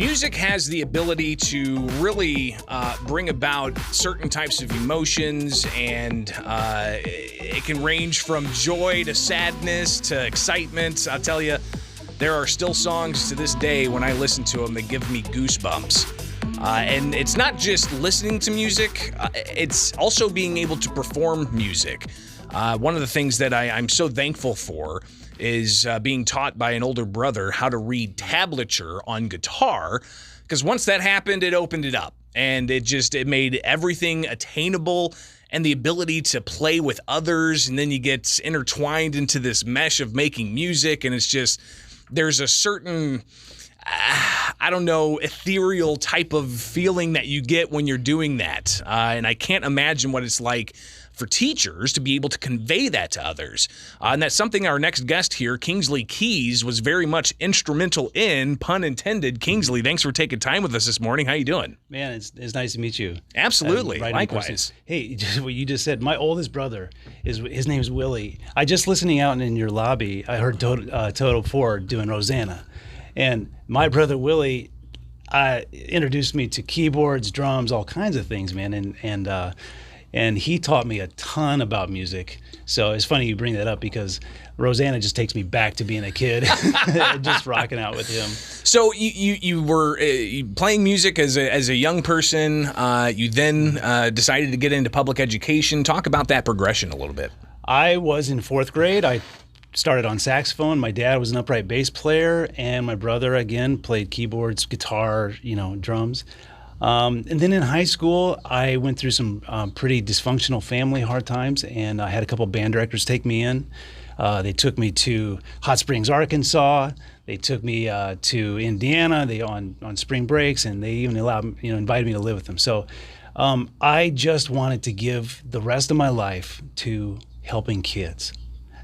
Music has the ability to really bring about certain types of emotions, and it can range from joy to sadness to excitement. I'll tell you, there are still songs to this day when I listen to them that give me goosebumps. And it's not just listening to music, it's also being able to perform music. One of the things that I'm so thankful for is being taught by an older brother how to read tablature on guitar, because once that happened, it opened it up, and it made everything attainable, and the ability to play with others, and then you get intertwined into this mesh of making music, and it's just, there's a certain, I don't know, ethereal type of feeling that you get when you're doing that, and I can't imagine what it's like for teachers to be able to convey that to others. And that's something our next guest here, Kingsley Keys, was very much instrumental in, pun intended. Kingsley, thanks for taking time with us this morning. How you doing? Man, it's nice to meet you. Absolutely. Likewise. Hey, what you just said, my oldest brother, his name's Willie. I just listening out in your lobby, I heard Total Ford doing Rosanna. And my brother Willie introduced me to keyboards, drums, all kinds of things, man. And he taught me a ton about music. So it's funny you bring that up, because Rosanna just takes me back to being a kid, just rocking out with him. So you were playing music as a young person. You then decided to get into public education. Talk about that progression a little bit. I was in fourth grade. I started on saxophone. My dad was an upright bass player, and my brother, again, played keyboards, guitar, drums. And then in high school, I went through some pretty dysfunctional family, hard times, and I had a couple band directors take me in. They took me to Hot Springs, Arkansas. They took me to Indiana. They on spring breaks, and they even invited me to live with them. So I just wanted to give the rest of my life to helping kids.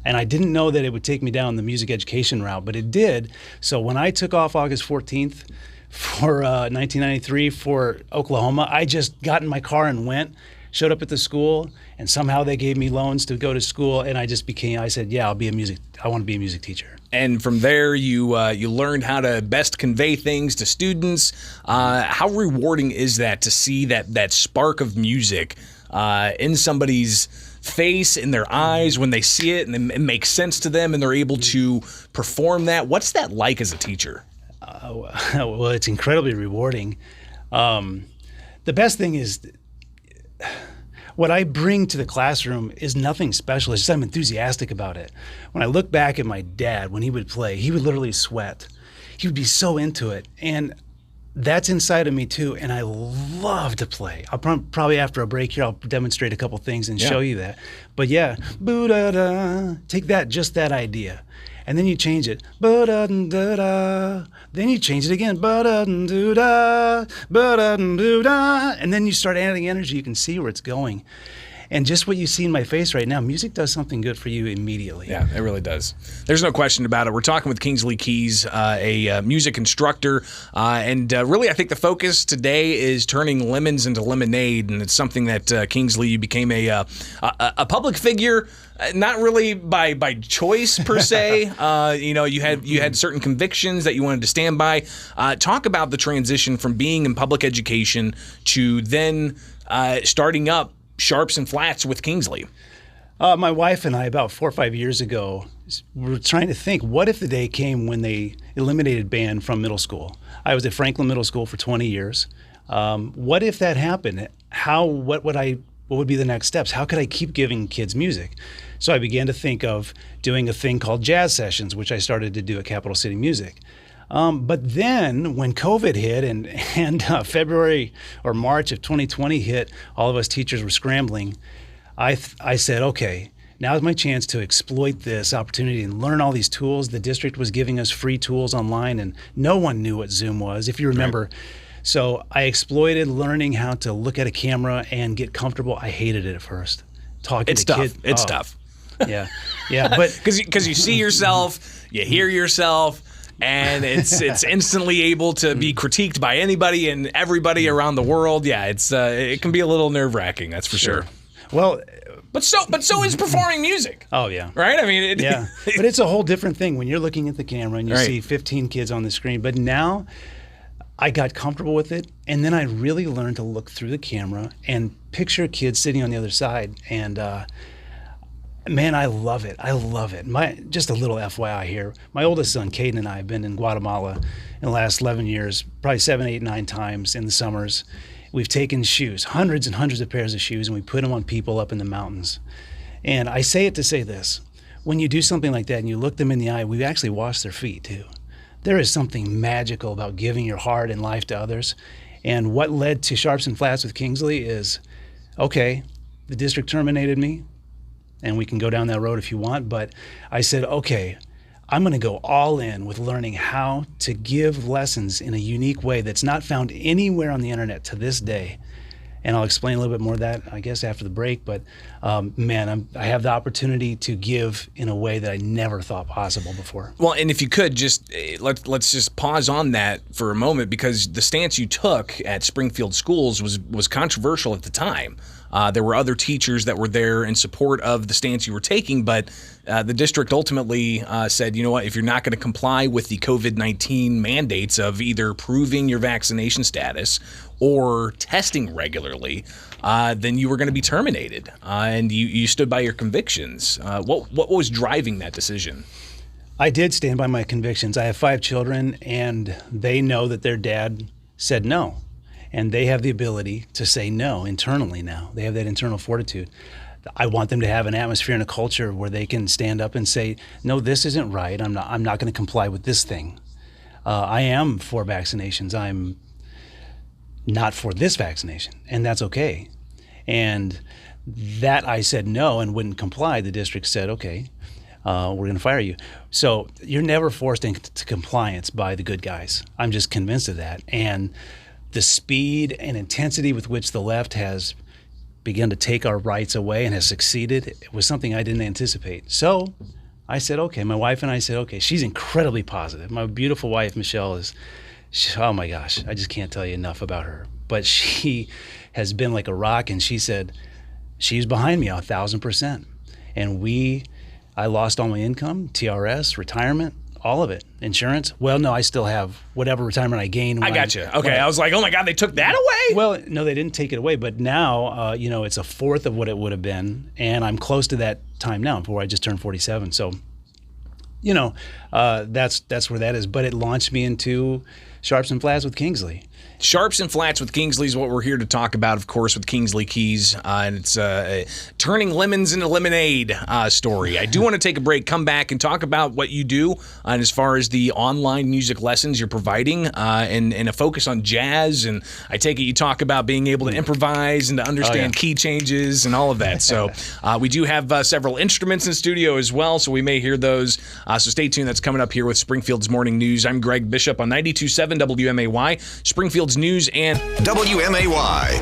And I didn't know that it would take me down the music education route, but it did. So when I took off August 14th, for 1993 for Oklahoma, I just got in my car and showed up at the school, and somehow they gave me loans to go to school, and I said, yeah, I want to be a music teacher. And from there, you learned how to best convey things to students. How rewarding is that to see that spark of music in somebody's face, in their eyes, when they see it, and it makes sense to them, and they're able to perform that? What's that like as a teacher? Well, it's incredibly rewarding. The best thing is what I bring to the classroom is nothing special. It's just I'm enthusiastic about it. When I look back at my dad, when he would play, he would literally sweat. He would be so into it. And that's inside of me too. And I love to play. I'll probably after a break here, I'll demonstrate a couple things and show you that. But yeah, boo-da-da, take that, just that idea. And then you change it, ba-da-da-da. Then you change it again, ba-da-da-da, ba-da-da-da. And then you start adding energy. You can see where it's going. And just what you see in my face right now, music does something good for you immediately. Yeah, it really does. There's no question about it. We're talking with Kingsley Keys, a music instructor, and really I think the focus today is turning lemons into lemonade, and it's something that Kingsley, you became a public figure, not really by choice per se. You had certain convictions that you wanted to stand by. Talk about the transition from being in public education to then starting up Sharps and Flats with Kingsley. My wife and I, about 4 or 5 years ago, were trying to think, what if the day came when they eliminated band from middle school? I was at Franklin Middle School for 20 years. What if that happened? What would be the next steps? How could I keep giving kids music? So I began to think of doing a thing called jazz sessions, which I started to do at Capital City Music. But then when COVID hit and February or March of 2020 hit, all of us teachers were scrambling. I said, okay, now's my chance to exploit this opportunity and learn all these tools. The district was giving us free tools online, and no one knew what Zoom was, if you remember. Right. So I exploited learning how to look at a camera and get comfortable. I hated it at first. It's tough. It's tough. Yeah, but because you see yourself, you hear yourself, and it's instantly able to be critiqued by anybody and everybody around the world. Yeah, it can be a little nerve-wracking, that's for sure. Well, but so is performing music. Oh yeah, right. I mean, but it's a whole different thing when you're looking at the camera and you see 15 kids on the screen. But now, I got comfortable with it, and then I really learned to look through the camera and picture kids sitting on the other side. And man, I love it. I love it. Just a little FYI here. My oldest son, Caden, and I have been in Guatemala in the last 11 years, probably 7, 8, 9 times in the summers. We've taken shoes, hundreds and hundreds of pairs of shoes, and we put them on people up in the mountains. And I say it to say this. When you do something like that and you look them in the eye, we actually wash their feet too. There is something magical about giving your heart and life to others. And what led to Sharps and Flats with Kingsley is, okay, the district terminated me, and we can go down that road if you want, but I said, okay, I'm going to go all in with learning how to give lessons in a unique way that's not found anywhere on the internet to this day. And I'll explain a little bit more of that, I guess, after the break. But man, I have the opportunity to give in a way that I never thought possible before. Well, and if you could just let's just pause on that for a moment, because the stance you took at Springfield schools was controversial at the time. There were other teachers that were there in support of the stance you were taking, but the district ultimately said, you know what, if you're not going to comply with the COVID-19 mandates of either proving your vaccination status or testing regularly, then you were going to be terminated. And you stood by your convictions. What was driving that decision? I did stand by my convictions. I have 5 children, and they know that their dad said no. And they have the ability to say no internally now. They have that internal fortitude. I want them to have an atmosphere and a culture where they can stand up and say, no, this isn't right. I'm not going to comply with this thing. I am for vaccinations. I'm not for this vaccination, and that's okay. And that I said no and wouldn't comply, the district said, okay, we're going to fire you. So you're never forced into compliance by the good guys. I'm just convinced of that. And the speed and intensity with which the left has begun to take our rights away and has succeeded, it was something I didn't anticipate. So I said, okay, my wife and I said, okay, she's incredibly positive. My beautiful wife, Michelle, oh my gosh, I just can't tell you enough about her. But she has been like a rock, and she said, she's behind me 1,000%. And I lost all my income, TRS, retirement, all of it. Insurance? Well, no, I still have whatever retirement I gained. I got you. Okay, I was like, oh my God, they took that away? Well, no, they didn't take it away, but now, it's a fourth of what it would have been, and I'm close to that time now before I just turned 47. So, that's where that is. But it launched me into Sharps and Flats with Kingsley. Sharps and Flats with Kingsley is what we're here to talk about, of course, with Kingsley Keys. And it's turning lemons into lemonade story. I do want to take a break, come back, and talk about what you do and as far as the online music lessons you're providing and a focus on jazz. And I take it you talk about being able to improvise and to understand key changes and all of that. So we do have several instruments in studio as well, so we may hear those. So stay tuned. That's coming up here with Springfield's Morning News. I'm Greg Bishop on 92.7 WMAY, Springfield's News and WMAY.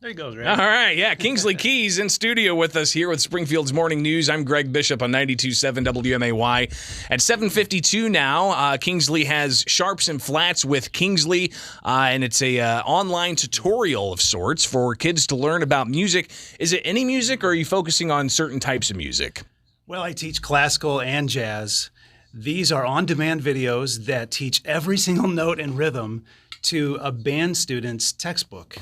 There you go, Greg. All right, yeah, Kingsley Keys in studio with us here with Springfield's Morning News. I'm Greg Bishop on 92.7 WMAY. At 7:52 now, Kingsley has Sharps and Flats with Kingsley, and it's a online tutorial of sorts for kids to learn about music. Is it any music, or are you focusing on certain types of music? Well, I teach classical and jazz. These are on-demand videos that teach every single note and rhythm to a band student's textbook,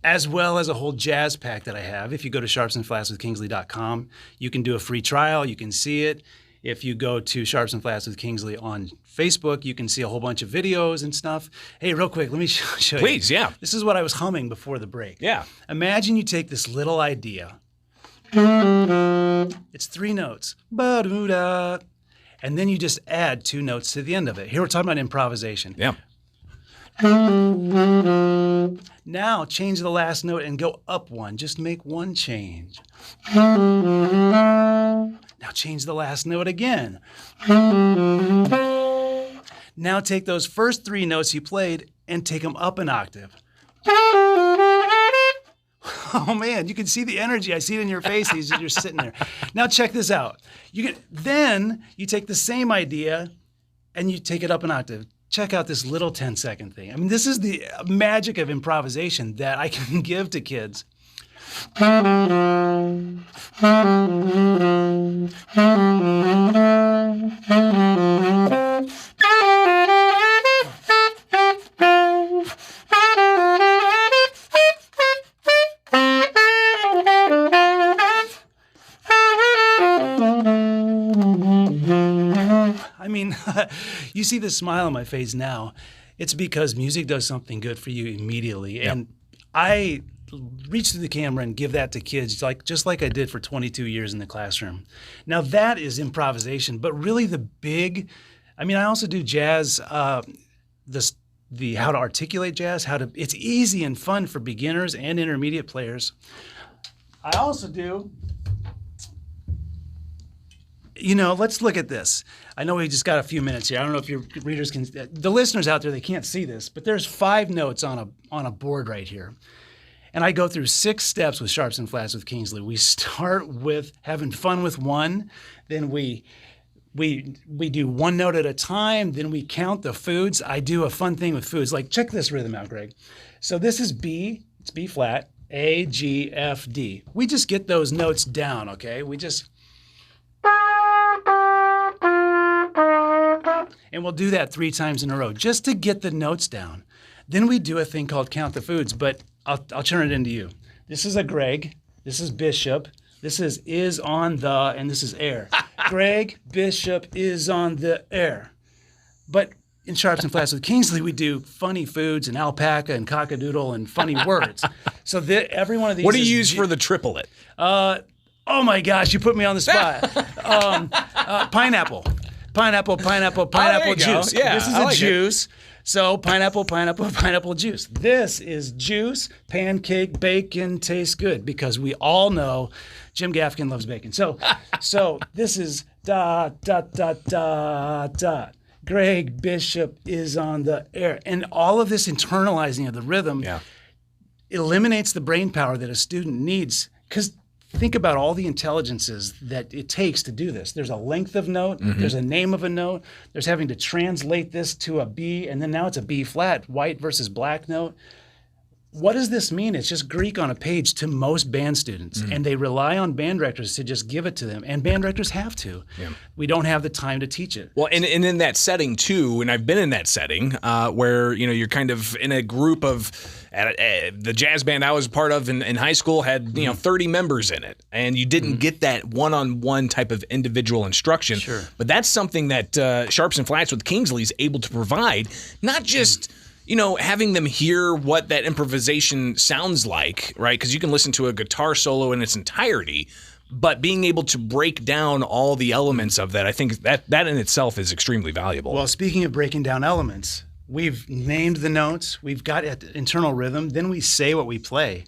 as well as a whole jazz pack that I have. If you go to sharpsandflatswithkingsley.com, you can do a free trial. You can see it. If you go to Sharps and Flats with Kingsley on Facebook, you can see a whole bunch of videos and stuff. Hey, real quick, let me show you. Please, yeah. This is what I was humming before the break. Yeah. Imagine you take this little idea. It's 3 notes. Ba-doo-da. And then you just add 2 notes to the end of it. Here we're talking about improvisation. Yeah. Now change the last note and go up 1. Just make 1 change. Now change the last note again. Now take those first 3 notes you played and take them up an octave. Oh man, you can see the energy. I see it in your face as you're sitting there. Now check this out. Then you take the same idea and you take it up an octave. Check out this little 10-second thing. I mean, this is the magic of improvisation that I can give to kids. I mean, you see the smile on my face now. It's because music does something good for you immediately. Yep. And I reach through the camera and give that to kids just like I did for 22 years in the classroom. Now that is improvisation, but really I also do jazz, the how to articulate jazz, it's easy and fun for beginners and intermediate players. I also do, let's look at this. I know we just got a few minutes here. I don't know if your readers the listeners out there, they can't see this, but there's 5 notes on a board right here. And I go through 6 steps with Sharps and Flats with Kingsley. We start with having fun with one, then we do one note at a time, then we count the foods. I do a fun thing with foods. Like, check this rhythm out, Greg. So this is B, it's B flat, A, G, F, D. We just get those notes down, okay? And we'll do that 3 times in a row just to get the notes down. Then we do a thing called count the foods, but I'll turn it into you. This is a Greg, this is Bishop, this is on the, and this is air. Greg, Bishop is on the air. But in Sharps and Flats with Kingsley, we do funny foods and alpaca and cockadoodle and funny words. So every one of these. What do you use for the triplet? Oh my gosh, you put me on the spot. Pineapple. Pineapple juice. Yeah, this is a juice. So pineapple juice. This is juice, pancake, bacon tastes good because we all know Jim Gaffigan loves bacon. So this is dot. Greg Bishop is on the air. And all of this internalizing of the rhythm eliminates the brain power that a student needs. Because think about all the intelligences that it takes to do this. There's a length of note, there's a name of a note, there's having to translate this to a B, and then now it's a B flat, white versus black note. What does this mean? It's just Greek on a page to most band students, and they rely on band directors to just give it to them, and band directors have to. Yeah. We don't have the time to teach it. Well, and in that setting too, and I've been in that setting where you're kind of in a group of the jazz band I was a part of in high school had 30 members in it, and you didn't get that one-on-one type of individual instruction. Sure. But that's something that Sharps and Flats with Kingsley is able to provide, not just having them hear what that improvisation sounds like, right? Because you can listen to a guitar solo in its entirety, but being able to break down all the elements of that, I think that in itself is extremely valuable. Well, speaking of breaking down elements, we've named the notes, we've got internal rhythm, then we say what we play.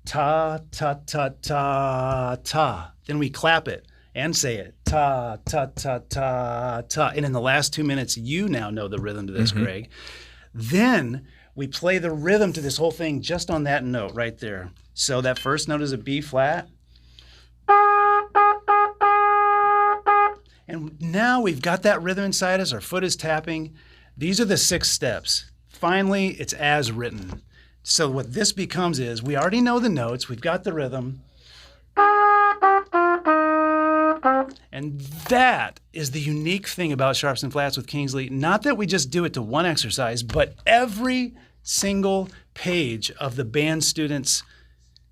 Ta, ta, ta, ta, ta. Then we clap it and say it. Ta, ta, ta, ta, ta. And in the last 2 minutes, you now know the rhythm to this, Greg. Then we play the rhythm to this whole thing just on that note right there. So that first note is a B flat. And now we've got that rhythm inside us. Our foot is tapping. These are the 6 steps. Finally, it's as written. So what this becomes is we already know the notes. We've got the rhythm. And that is the unique thing about Sharps and Flats with Kingsley. Not that we just do it to one exercise, but every single page of the band student's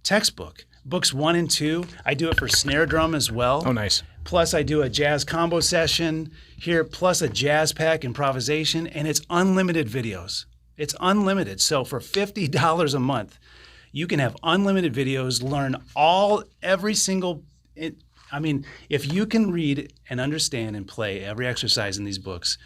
textbook. Books 1 and 2, I do it for snare drum as well. Oh, nice. Plus I do a jazz combo session here, plus a jazz pack improvisation, and it's unlimited videos. It's unlimited. So for $50 a month, you can have unlimited videos, learn every single if you can read and understand and play every exercise in these books,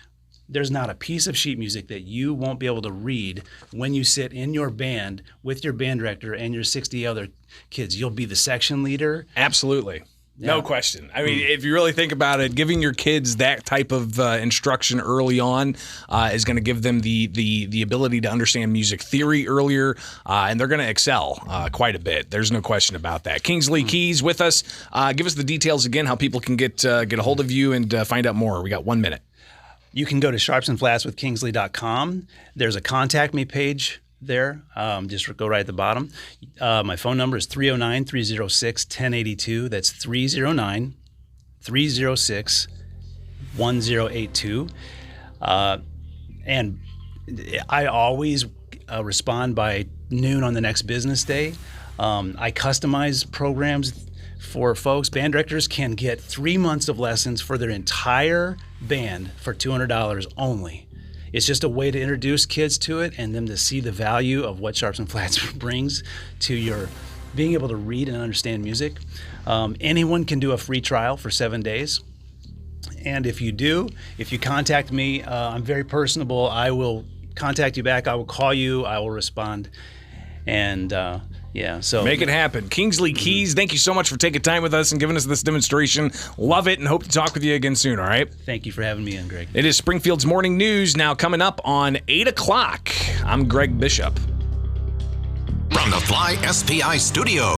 there's not a piece of sheet music that you won't be able to read when you sit in your band with your band director and your 60 other kids. You'll be the section leader. Absolutely. No question. I mean, if you really think about it, giving your kids that type of instruction early on is going to give them the ability to understand music theory earlier, and they're going to excel quite a bit. There's no question about that. Kingsley Keys with us. Give us the details again, how people can get a hold of you and find out more. We got 1 minute. You can go to sharpsandflatswithkingsley.com. There's a contact me page there. Just go right at the bottom. My phone number is 309-306-1082. That's 309-306-1082. And I always respond by noon on the next business day. I customize programs for folks, band directors can get 3 months of lessons for their entire band for $200 only. It's just a way to introduce kids to it and them to see the value of what Sharps and Flats brings to your being able to read and understand music. Anyone can do a free trial for 7 days. And if you contact me, I'm very personable. I will contact you back. I will call you. I will respond. And so make it happen. Kingsley Keys, thank you so much for taking time with us and giving us this demonstration. Love it and hope to talk with you again soon, all right? Thank you for having me in, Greg. It is Springfield's Morning News now coming up on 8 o'clock. I'm Greg Bishop. From the Fly SPI studio.